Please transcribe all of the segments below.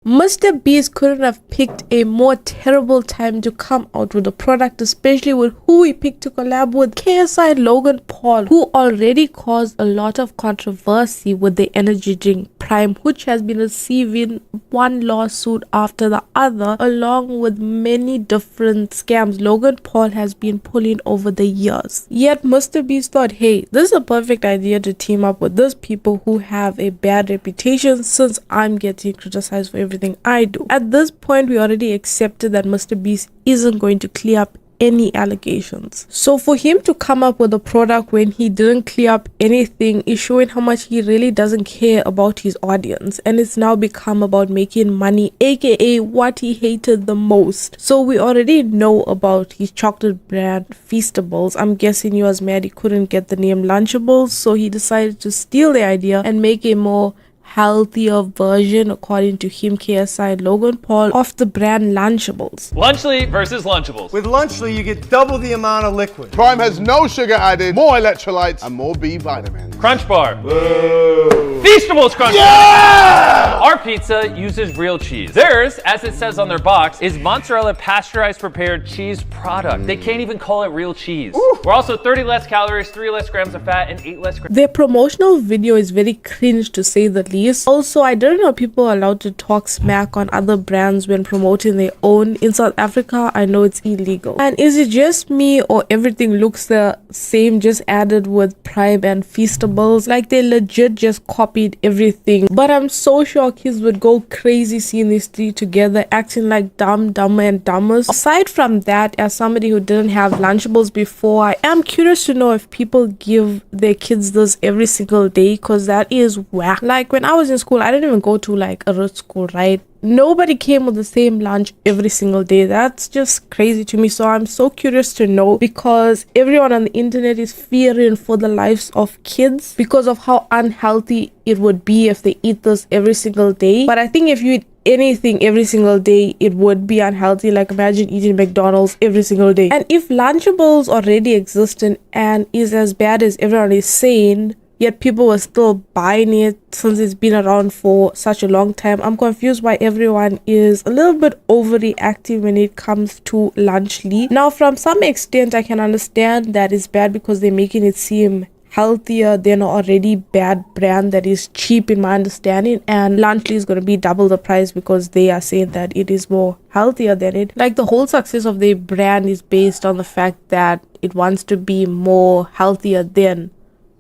Mr. Beast couldn't have picked a more terrible time to come out with a product, especially with who he picked to collab with, KSI and Logan Paul, who already caused a lot of controversy with the energy drink Prime, which has been receiving one lawsuit after the other, along with many different scams Logan Paul has been pulling over the years. Yet Mr. Beast thought, hey, this is a perfect idea to team up with those people who have a bad reputation, since I'm getting criticized for everything I do. At this point, we already accepted that Mr. Beast isn't going to clear up any allegations. So for him to come up with a product when he didn't clear up anything is showing how much he really doesn't care about his audience, and it's now become about making money, aka what he hated the most. So we already know about his chocolate brand Feastables. I'm guessing he was mad he couldn't get the name Lunchables, so he decided to steal the idea and make a more healthier version, according to him, KSI and Logan Paul, of the brand Lunchables. Lunchly versus Lunchables. With Lunchly, you get double the amount of liquid. Prime has no sugar added, more electrolytes, and more B vitamins. Crunch Bar. Whoa. Feastables Crunch Yeah! Bar. Our pizza uses real cheese. Theirs, as it says on their box, is mozzarella pasteurized prepared cheese product. They can't even call it real cheese. Ooh. We're also 30 less calories, 3 less grams of fat, and 8 less grams. Their promotional video is very cringe, to say the least. Also, I didn't know people are allowed to talk smack on other brands when promoting their own. In South Africa, I know it's illegal. And is it just me, or everything looks the same, just added with Prime and Feastables? Like, they legit just copied everything. But I'm so sure kids would go crazy seeing these three together, acting like Dumber and Dumbest. Aside from that, as somebody who didn't have Lunchables before, I am curious to know if people give their kids this every single day, because that is whack. Like, when I was in school, I didn't even go to like a rich school, right? Nobody came with the same lunch every single day. That's just crazy to me. So I'm so curious to know, because everyone on the internet is fearing for the lives of kids because of how unhealthy it would be if they eat this every single day. But I think if you eat anything every single day, it would be unhealthy. Like, imagine eating McDonald's every single day. And if Lunchables already existed and is as bad as everyone is saying, yet people were still buying it since it's been around for such a long time, I'm confused why everyone is a little bit overreactive when it comes to Lunchly. Now, from some extent, I can understand that it's bad because they're making it seem healthier than an already bad brand that is cheap, in my understanding, and Lunchly is going to be double the price because they are saying that it is more healthier than it. Like, the whole success of their brand is based on the fact that it wants to be more healthier than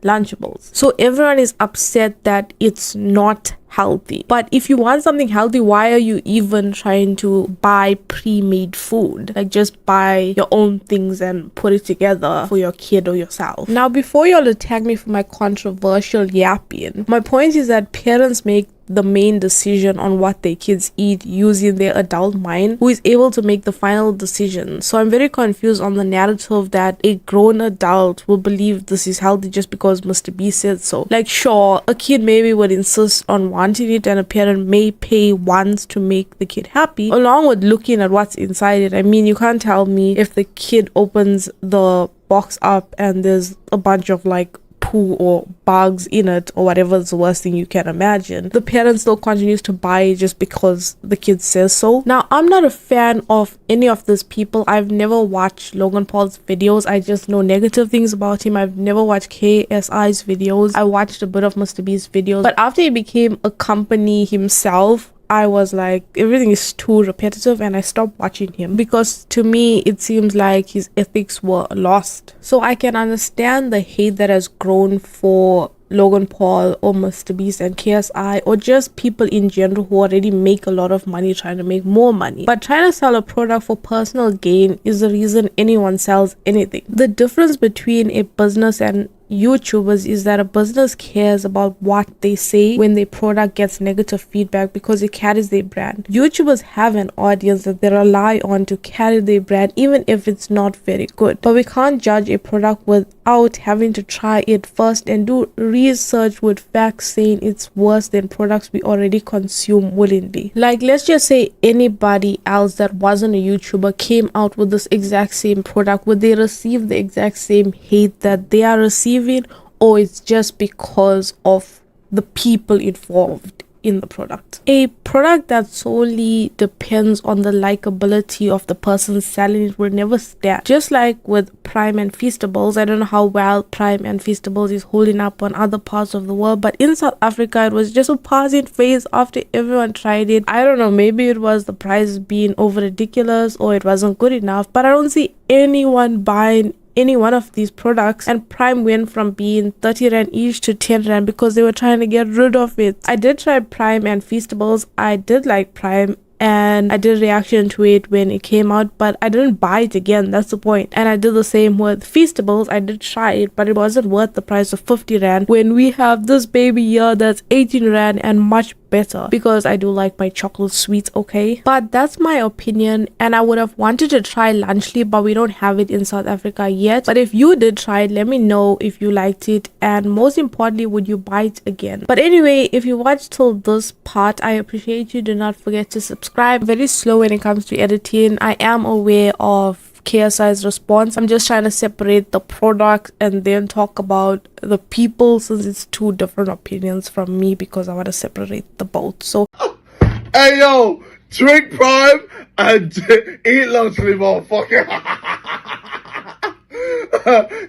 Lunchables. So everyone is upset that it's not healthy. But if you want something healthy, why are you even trying to buy pre-made food? Like, just buy your own things and put it together for your kid or yourself. Now, before y'all attack me for my controversial yapping, my point is that parents make the main decision on what their kids eat using their adult mind, who is able to make the final decision. So I'm very confused on the narrative that a grown adult will believe this is healthy just because Mr. B said so. Like, sure, a kid maybe would insist on wanting it, and a parent may pay once to make the kid happy, along with looking at what's inside it. I mean, you can't tell me if the kid opens the box up and there's a bunch of like poo or bugs in it or whatever's the worst thing you can imagine, the parent still continues to buy it just because the kid says so. Now, I'm not a fan of any of these people. I've never watched Logan Paul's videos. I just know negative things about him. I've never watched KSI's videos. I watched a bit of Mr. Beast's videos, but after he became a company himself, I was like, everything is too repetitive, and I stopped watching him because to me it seems like his ethics were lost. So I can understand the hate that has grown for Logan Paul or Mr. Beast and KSI, or just people in general who already make a lot of money trying to make more money. But trying to sell a product for personal gain is the reason anyone sells anything. The difference between a business and YouTubers is that a business cares about what they say when their product gets negative feedback because it carries their brand. YouTubers have an audience that they rely on to carry their brand, even if it's not very good. But we can't judge a product without having to try it first and do research with facts saying it's worse than products we already consume willingly. Like, let's just say anybody else that wasn't a YouTuber came out with this exact same product, would they receive the exact same hate that they are receiving? Or it's just because of the people involved in the product. A product that solely depends on the likability of the person selling it will never stand. Just like with Prime and Feastables, I don't know how well Prime and Feastables is holding up on other parts of the world, but in South Africa it was just a passing phase after everyone tried it. I don't know, maybe it was the price being over ridiculous or it wasn't good enough, but I don't see anyone buying any one of these products, and Prime went from being 30 rand each to 10 rand because they were trying to get rid of it. I did try Prime and Feastables. I did like Prime and I did a reaction to it when it came out, but I didn't buy it again. That's the point. And I did the same with Feastables. I did try it, but it wasn't worth the price of 50 rand when we have this baby here that's 18 rand and much better, because I do like my chocolate sweets, okay? But that's my opinion, and I would have wanted to try Lunchly, but we don't have it in South Africa yet. But if you did try it, let me know if you liked it, and most importantly, would you buy it again? But anyway, if you watched till this part, I appreciate you. Do not forget to subscribe. Very slow when it comes to editing. I am aware of KSI's response. I'm just trying to separate the product and then talk about the people, since it's two different opinions from me, because I want to separate the both. So Hey yo, drink Prime and eat Lunchly, motherfucker.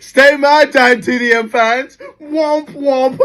Stay mad, Dan TDM fans. Womp womp.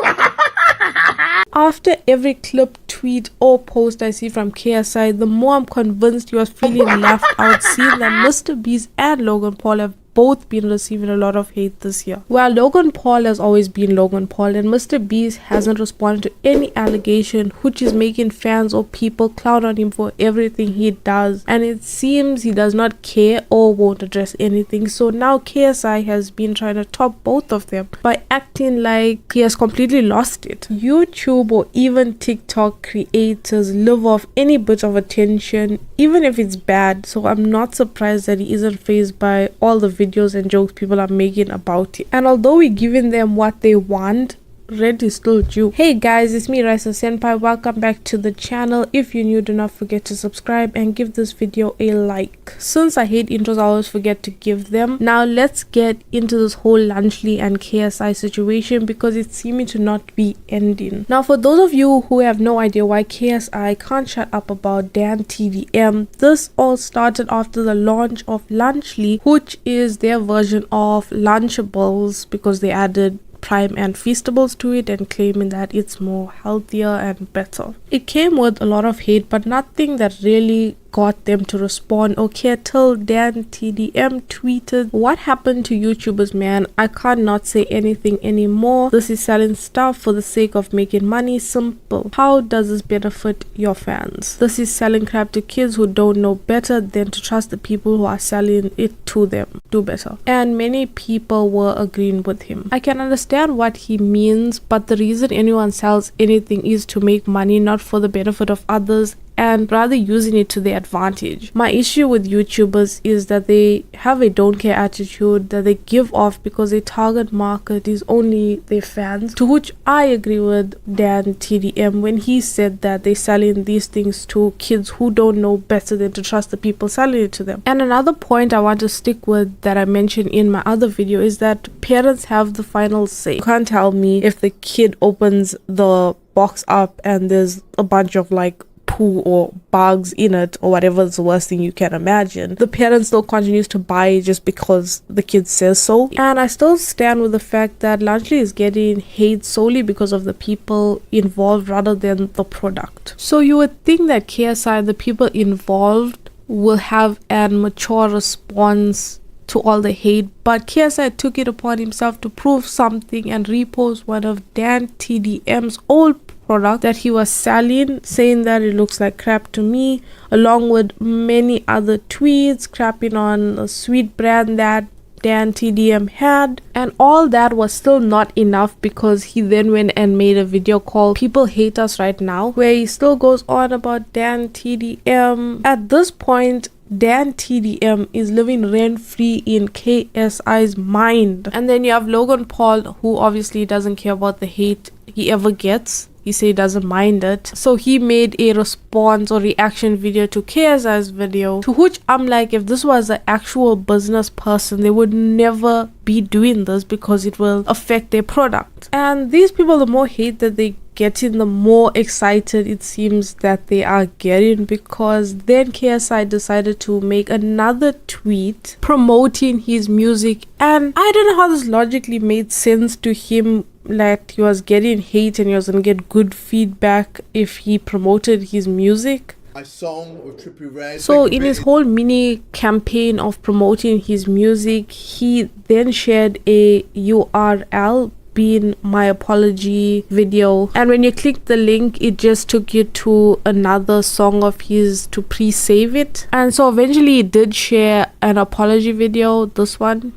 after every clip, tweet or post I see from KSI, the more I'm convinced he was feeling left out, seeing that Mr. Beast and Logan Paul have both been receiving a lot of hate this year. Well, Logan Paul has always been Logan Paul, and Mr. Beast hasn't responded to any allegation which is making fans or people clown on him for everything he does, and it seems he does not care or won't address anything. So now KSI has been trying to top both of them by acting like he has completely lost it. YouTube or even TikTok creators live off any bit of attention, even if it's bad, so I'm not surprised that he isn't fazed by all the videos and jokes people are making about it. And although we're giving them what they want, rent is still due. Hey guys, it's me Raeesa Senpai. Welcome back to the channel. If you're new, do not forget to subscribe and give this video a like. Since I hate intros, I always forget to give them. Now let's get into this whole Lunchly and KSI situation, because it's seeming to not be ending. Now for those of you who have no idea why KSI can't shut up about Dan TDM, this all started after the launch of Lunchly, which is their version of Lunchables, because they added Prime and Feastables to it and claiming that it's more healthier and better. It came with a lot of hate, but nothing that really got them to respond. Okay, till Dan TDM tweeted, "What happened to YouTubers, man? I can't not say anything anymore. This is selling stuff for the sake of making money. Simple. How does this benefit your fans? This is selling crap to kids who don't know better than to trust the people who are selling it to them. Do better." And many people were agreeing with him. I can understand what he means, but the reason anyone sells anything is to make money, not for the benefit of others, and rather using it to their advantage. My issue with YouTubers is that they have a don't care attitude that they give off because their target market is only their fans, to which I agree with Dan TDM when he said that they're selling these things to kids who don't know better than to trust the people selling it to them. And another point I want to stick with that I mentioned in my other video is that parents have the final say. You can't tell me if the kid opens the box up and there's a bunch of like poo or bugs in it or whatever is the worst thing you can imagine, the parent still continues to buy it just because the kid says so. And I still stand with the fact that Lunchly is getting hate solely because of the people involved rather than the product. So you would think that KSI, the people involved, will have a mature response to all the hate, but KSI took it upon himself to prove something and repost one of Dan TDM's old product that he was selling, saying that it looks like crap to me, along with many other tweets crapping on a sweet brand that Dan TDM had. And all that was still not enough, because he then went and made a video called "People Hate Us Right Now," where he still goes on about Dan TDM. At this point, Dan TDM is living rent-free in KSI's mind. And then you have Logan Paul, who obviously doesn't care about the hate he ever gets. He said he doesn't mind it. So he made a response or reaction video to KSI's video, to which I'm like, if this was an actual business person, they would never be doing this because it will affect their product. And these people, the more hate that they getting, the more excited it seems that they are getting, because then KSI decided to make another tweet promoting his music, and I don't know how this logically made sense to him, that he was getting hate and he was gonna get good feedback if he promoted his music. My song with Trippie Redd. So in his whole mini campaign of promoting his music, he then shared a URL being my apology video, and when you click the link it just took you to another song of his to pre-save it. And so eventually he did share an apology video, this one.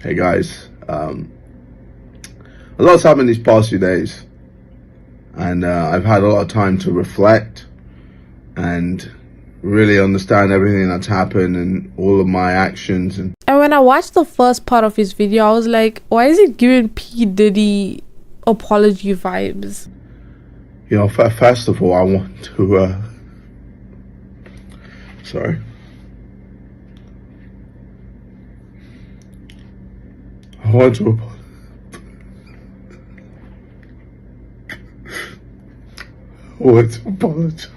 Hey guys, a lot's happened these past few days, and I've had a lot of time to reflect and really understand everything that's happened and all of my actions. And when I watched the first part of his video, I was like, why is it giving P. Diddy apology vibes? you know, first of all, I want to sorry. I want to apologize.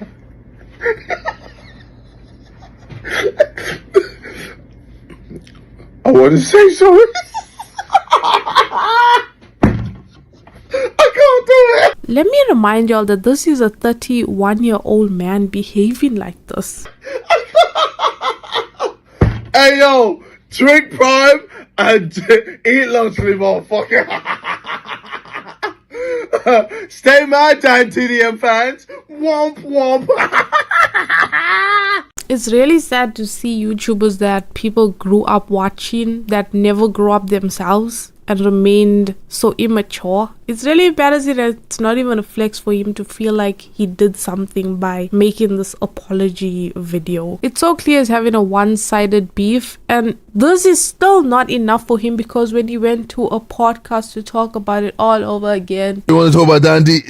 I want to say sorry. I can't do it. Let me remind y'all that this is a 31-year-old man behaving like this. Hey yo, drink Prime and eat lunch with me, motherfucker. Stay mad, Dan TDM fans. Womp womp. It's really sad to see YouTubers that people grew up watching that never grew up themselves and remained so immature. It's really embarrassing that it's not even a flex for him to feel like he did something by making this apology video. It's so clear he's having a one-sided beef, and this is still not enough for him, because when he went to a podcast to talk about it all over again. You want to talk about Dan D?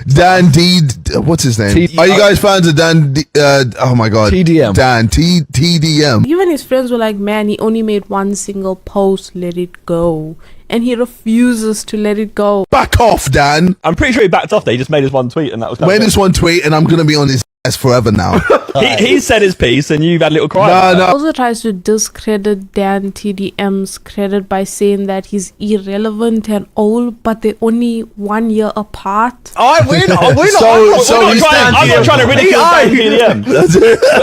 Dan D, what's his name? Are you guys fans of Dan D? Oh my god, TDM. Dan TDM. Even his friends were like, man, he only made one single post, let it go. And he refuses to let it go. Back off, Dan. I'm pretty sure he backed off there. He just made his one tweet and that was Made this one tweet, and I'm gonna be on his ass forever now. he said his piece and you've had a little cry. No. Also tries to discredit Dan TDM's credit by saying that he's irrelevant and old, but they're only 1 year apart. We're not trying to ridicule Dan TDM. That's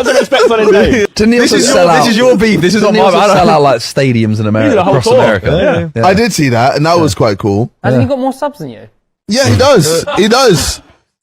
a respect on his name. This is your beef. This is not my bad. Sell out like stadiums in America, across America. Yeah. I did see that, and that was quite cool. Hasn't he got more subs than you? Yeah, he does.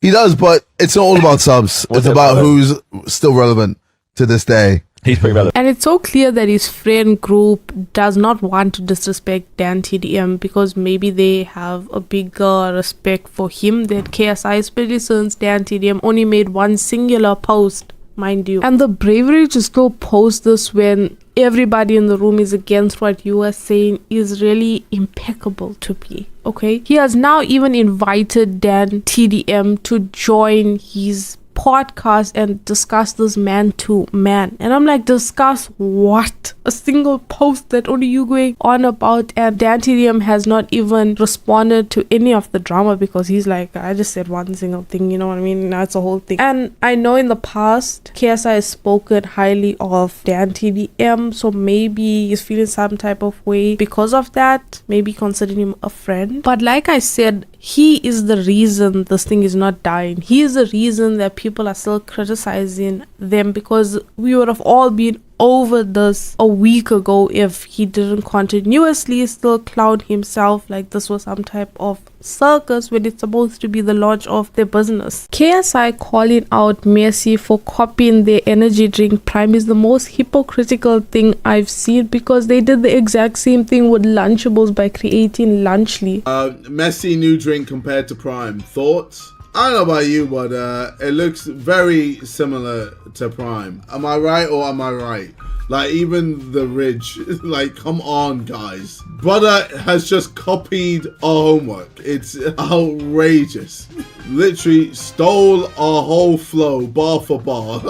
He does, but it's not all about subs. It's about who's still relevant to this day. He's pretty relevant. And it's so clear that his friend group does not want to disrespect Dan TDM, because maybe they have a bigger respect for him than KSI, especially since Dan TDM only made one singular post, mind you. And the bravery to still post this when everybody in the room is against what you are saying is really impeccable to me. Okay, he has now even invited Dan TDM to join his podcast and discuss this man to man, and I'm like, discuss what? A single post that only you going on about, and Dan TDM has not even responded to any of the drama, because he's like, I just said one single thing, you know what I mean? Now it's a whole thing. And I know in the past KSI has spoken highly of Dan TDM, so maybe he's feeling some type of way because of that, maybe considering him a friend. But like I said, he is the reason this thing is not dying. He is the reason that people are still criticizing them, because we would have all been over this a week ago if he didn't continuously still clown himself like this was some type of circus when it's supposed to be the launch of their business. KSI calling out Messi for copying their energy drink Prime is the most hypocritical thing I've seen, because they did the exact same thing with Lunchables by creating Lunchly. Messi new drink compared to Prime. Thoughts? I don't know about you, but it looks very similar to Prime. Am I right or am I right? Like, even the Ridge, like, come on, guys. Brother has just copied our homework. It's outrageous. Literally stole our whole flow, bar for bar.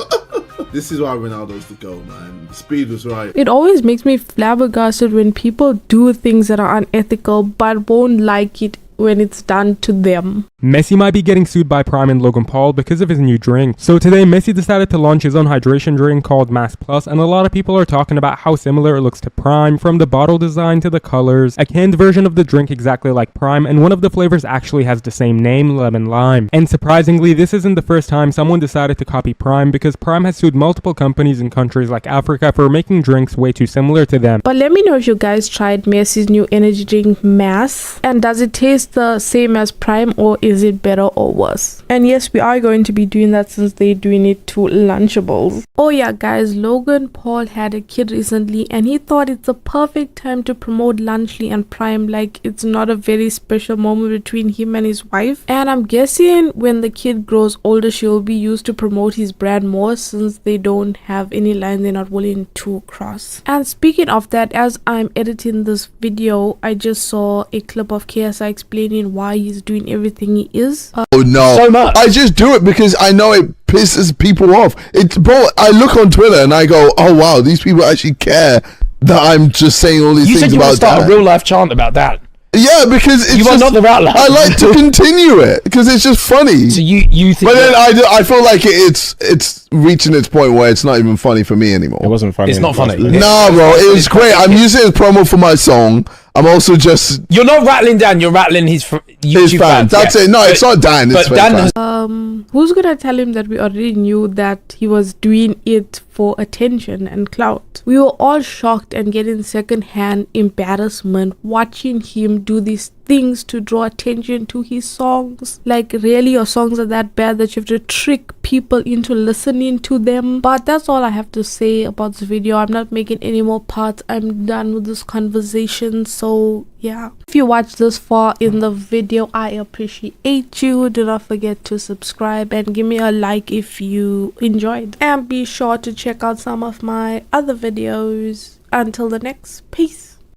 This is why Ronaldo's the GOAT, man. Speed was right. It always makes me flabbergasted when people do things that are unethical but won't like it when it's done to them. Messi might be getting sued by Prime and Logan Paul because of his new drink. So today, Messi decided to launch his own hydration drink called Mass Plus, and a lot of people are talking about how similar it looks to Prime, from the bottle design to the colors. A canned version of the drink exactly like Prime, and one of the flavors actually has the same name, lemon lime. And surprisingly, this isn't the first time someone decided to copy Prime, because Prime has sued multiple companies in countries like Africa for making drinks way too similar to them. But let me know if you guys tried Messi's new energy drink Mass, and does it taste the same as Prime, or is it better or worse? And yes, we are going to be doing that since they're doing it to Lunchables. Oh yeah guys, Logan Paul had a kid recently, and he thought it's a perfect time to promote Lunchly and Prime, like it's not a very special moment between him and his wife. And I'm guessing when the kid grows older, she'll be used to promote his brand more, since they don't have any lines they're not willing to cross. And speaking of that, as I'm editing this video, I just saw a clip of KSI explaining why he's doing everything he is. Oh no, So much. I just do it because I know it pisses people off. It's, bro, I look on Twitter and I go, oh wow, these people actually care that I'm just saying all these You things said you want about to start that. a real life chant about that. Yeah, because it's You are just, not the rat lad. I like to continue it because it's just funny. So you think But then I feel like it's reaching its point where it's not even funny for me anymore. It wasn't funny. It's not funny. Nah, bro, it was great. I'm using it as promo for my song. I'm also just You're not rattling Dan, you're rattling his YouTube his fans. That's yes. it. No, it's not Dan. It's But Dan fans. has Who's gonna tell him that we already knew that he was doing it for attention and clout? We were all shocked and getting second-hand embarrassment watching him do these things to draw attention to his songs. Like, really, your songs are that bad that you have to trick people into listening to them? But that's all I have to say about this video. I'm not making any more parts. I'm done with this conversation. So yeah, if you watched this far in the video, I appreciate you. Do not forget to subscribe and give me a like if you enjoyed, and be sure to check out some of my other videos. Until the next, peace.